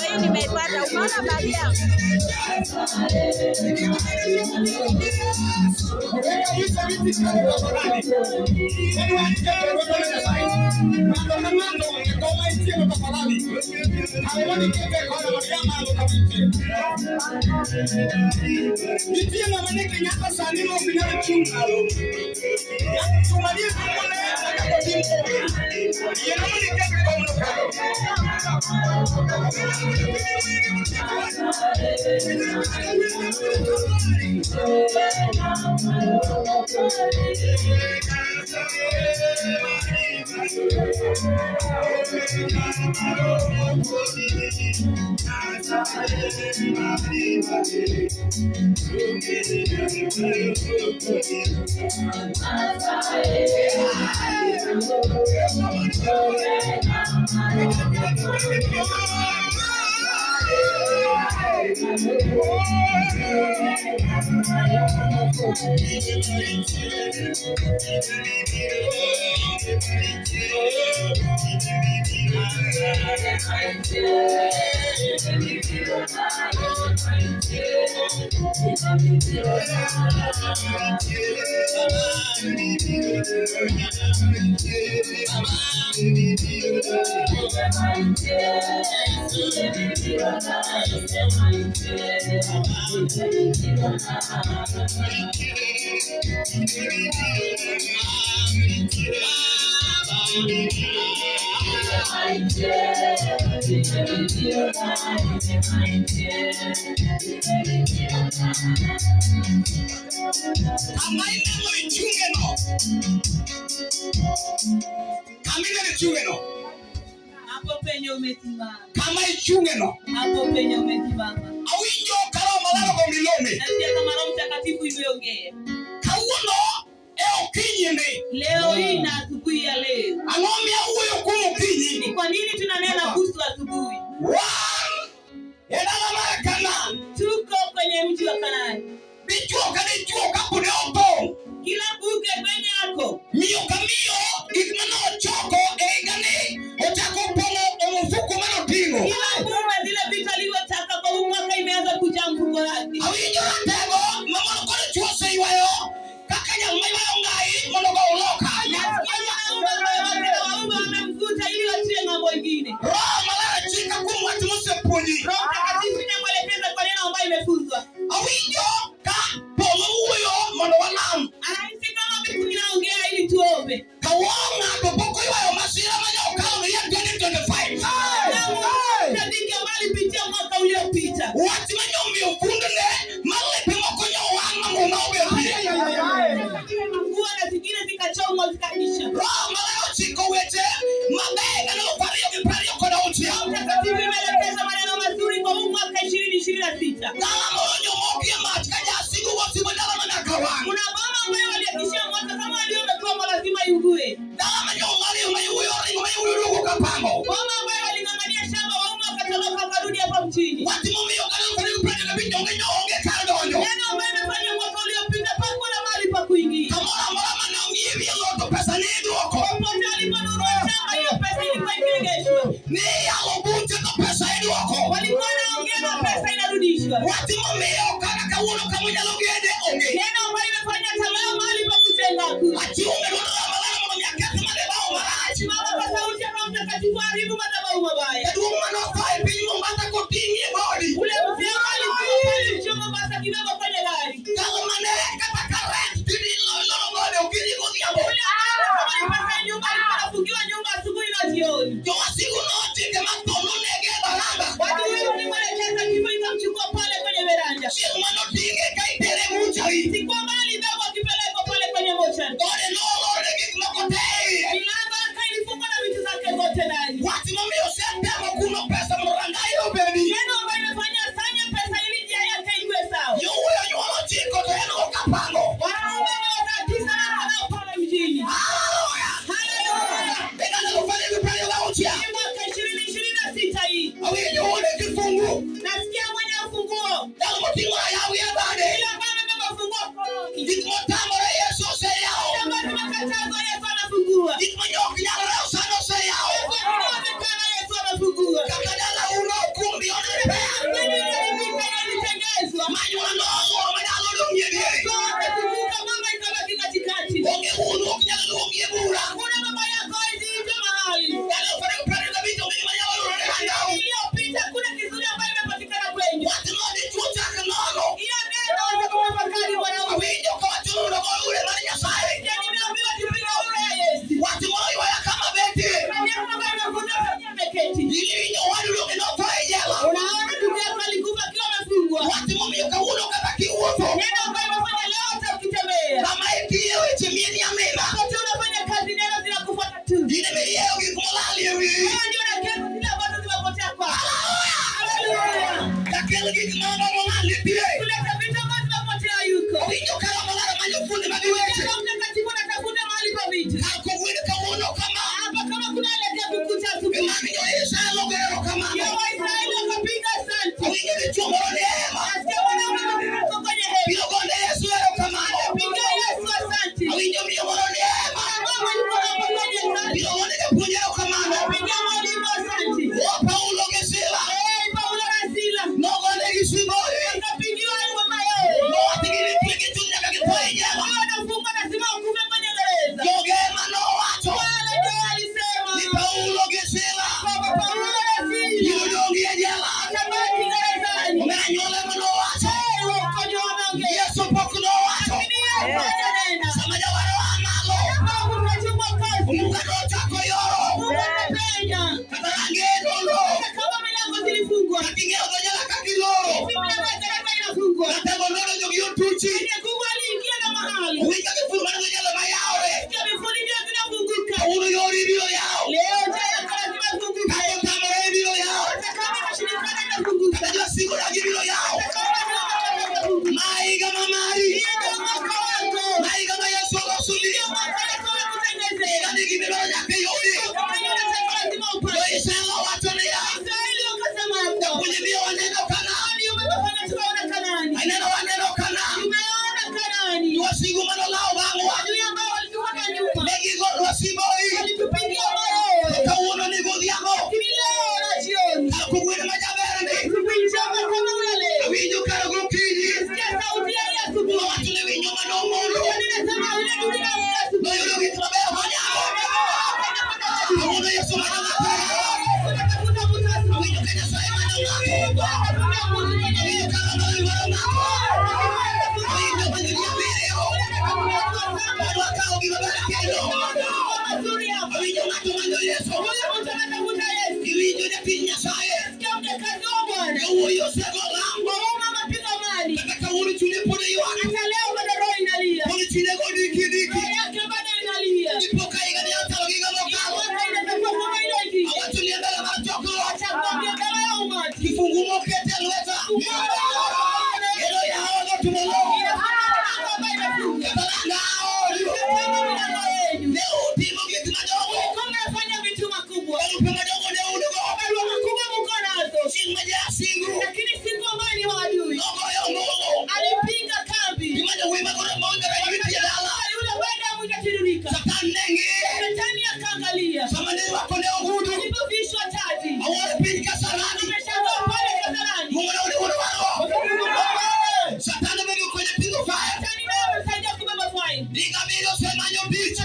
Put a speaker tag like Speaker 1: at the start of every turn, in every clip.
Speaker 1: Hii nimeipata, unaona bagi yangu. Hapo penye umesimama. Kama ichunge no. Hapo penye umesimama. Awinjo kama malalo kwa milome. Nasikia kama Roho Mtakatifu imeongea. Kauno okinyine. Leo hii na asubuhi ya leo. Angomia huyo kumkinyi. Ni kwa nini tunanena kuhusu asubuhi? Tuko kwenye mji wa Kanaani. Kila buke kwenye yako. Mio kamio ikmano choko egane otako pomo omufuko mano tingo. Kila bume zile vitu alivyotaka kwa mwaka imeanza kujaa mfuko wake. Awinjo ratego mama ngore chuose iwayo kakanya maiwa ngai monogo uloka. Waumba wamemvuta ili watie ng'ambo ingine. Roho malala chika kumwati mose punyi. Roho Mtakatifu inamwelekeza kwa neno ambayo imefunzwa. Awinjo ka pomo uyo mono wanam. Anaisika wapi kunaongea ili tuombe. Kawanga boboko iwayo masira manya ukao ya 2025. Sadiki ambali pitia mwaka uliopita. Wati manyo miukundene malipi mkonyo wanga mnaobe. Nguo na zingine zikachomwa zikaisha. Roho malao chiko wete mabega na upario vipario kwa utia. Mtakatifu imeelekeza maneno mazuri kwa mwaka 2026. Kama mronyo mokia matikaja siku wote badala manakawa. Kuna mama ambaye waliakishia mwaka kama aliyomekuwa lazima yugue. Kama manyo mayo kapango. Mama ambaye walingangania shamba wauma wakatoroka wakarudi hapa mjini. Wati mume yokana karibu pale na binyo onge kando. Neno ambaye imefanya mwaka uliopita pako na mali pa kuingia. Kama mama na ungivi yoto pesa ni ndoko. Popote aliponunua shamba hiyo pesa ilikuwa ikirejeshwa. Ni yalo bunje na pesa ndoko. Walikuwa wanaongea na pesa inarudishwa. Wati mume yokana kauno kamuja logede onge. Neno ambaye imefanya tamaa mali pa kutenga. Achiume ndo mama yake kama leo marachi. Mama kwa sauti ya Roho Mtakatifu haribu madhabahu mabaya. Ndio maana kwa binyo mbata kopingi body. Ule mzee alikuwa pale mchongo basa kidogo kwenye gari. Kama maneka takareti ndilo Kama ikiye weche mieni amina. Wakati unafanya kazi neno zinakufuata tu. Dine miliyeo kikumulali yewi. Wewe ndio unakeza zile ambazo zimepotea kwa. Haleluya. Takele kikimama mulali pia. Kuleta vitu ambazo zimepotea yuko. Winyo kala mulala manyofundi mabiweche. Kama mtakatifu unatafuta mahali pa vitu. Hakuwini kamuno kama. Hapa kama kuna elekea kukucha suku. Imani nyo Israeli logero kama. Yo Israeli wakapiga asante. Winyo ni chumbo neema. Asikia wana unakuko kwenye hema. Bilogonde Yesu ero kama. Piga Yesu asante. Winyo miyo moro neema. Mama yuko hapo kwenye kazi. Bilogonde kepunjero kama. Piga mwalimu asante. O Paulo Gesila. Paulo na Sila. Nogone Gisiboi. Wakapigiwa alwa mayo. Mwatigili pigi tunya kakipoi jema. Wanafunga na sima ukume kwenye gereza. Yogema no wato. Wale ndio alisema. Ni Paulo Gesila. Baba Paulo na Sila. Yudongi ya jela. Atabaki gerezani. Umeanyole mano wato. Wakonyo wanonge. Yesu poku no wato. Samaja waro amalo. Mungu kachumwa kazi. Mungu chako yoro. Mungu kapenya. Katarange dolo. Kama milango zilifungwa. Kakingeo dojala kakiloro. Milango gereza inafungwa. Katego nolo jogi utuchi. Mungu aliingia na mahali. Wika kifungwa na dojala mayawe. Kia mifuni ndio zinafunguka. Ulu yori bilo yao. Leo jaya kala zimafunguka. Kato tamare bilo yao. Kama mashirikana inafunguka. Katajua siku lagi bilo yao. Maiga mamari. Maiga mayesu rosuli. Maiga nigi bilo yake yodi. Yo Israeli watolia. Kwenye bio waneno Kanaani. Waneno Kanaani. Wasigu mano lao bangwa. Legi gold wasiboi. Kauno ni godi yako. Kukwene majabere. Winyo karago kiji. Watu ni winyo manomolo. Noyulo kitrabe hanya. Kauno Yesu manamata. Winyo kenya sae manamata. Winyo karano iwaramata. Winyo manjulia video. Wadu wakao gibabara kendo. Winyo mato manjo Yesu. Winyo netinya sae. Yo Yosego lango. Kaka uli chule pone yuaki. Uli chule godi kidiki. Ipoka igani atalo gigamokalo. Awatulia mbele marachoko. Kifungu mokete lweta. Elo ya hawa tumolo. Katalanga aoli. Leo utimo giti madogo. Kalupe madogo ne udugo. Singmaja singu. Logo yo mungu. Kimaja wima kore mwanga rajwiti ya dala. Satan nengi. Samani wako ne ugudu. Awore pili kasarani. Mungu na uli waro. Satan mengi kwenye pingo fire. Diga bilo semanyo bichi.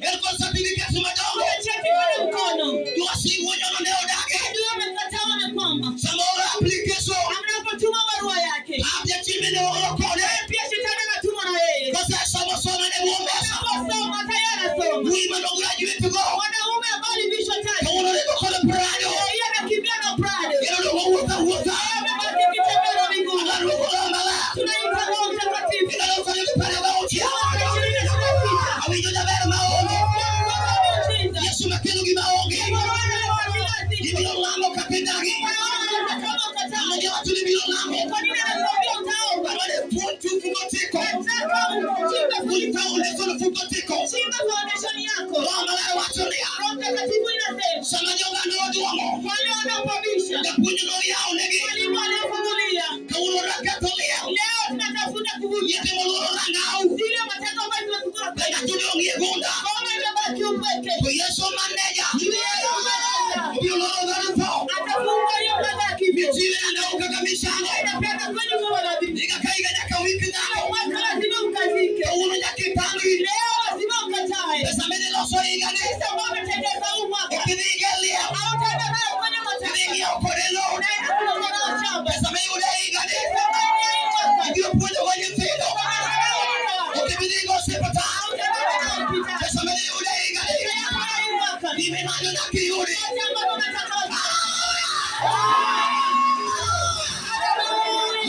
Speaker 1: Elko sabili kesu madogo. Yuasi uonyono neo dake. Samora application. Abja chime ne orokone. Kosa soma ne muombesa. Wima no graduate go. Kauno ne kukole prado. Yeno no wuta. Agaru kula mala. Yeno no kule kipare bautia. Awinyo jabere maonge. Yesu makenu gimaonge. Ibilo lango kapendagi. Mmoja watu ni bilo lango. Alwane puntu fugotiko. Ulitao lezo na fugotiko. Malaya watu ni ya. Sama jonga na watu wango. Ya punyo no yao negi. Kauno rakatolia. Yete moloro langau. Pena tuliongie gunda. Kwa Yesu maneja. Bilo loro Michile na nauka kamishano. Nika kaiga nyaka wiki nako. Kauno nyaki pangi. Pesa mene loso igane. Ikinigelia. Ikinigia ukorelo. Pesa mene ule igane. Ikio punyo kwenye mfido. Ukibinigo sepata. Pesa mene ule igane. Nime mano na kiyuri.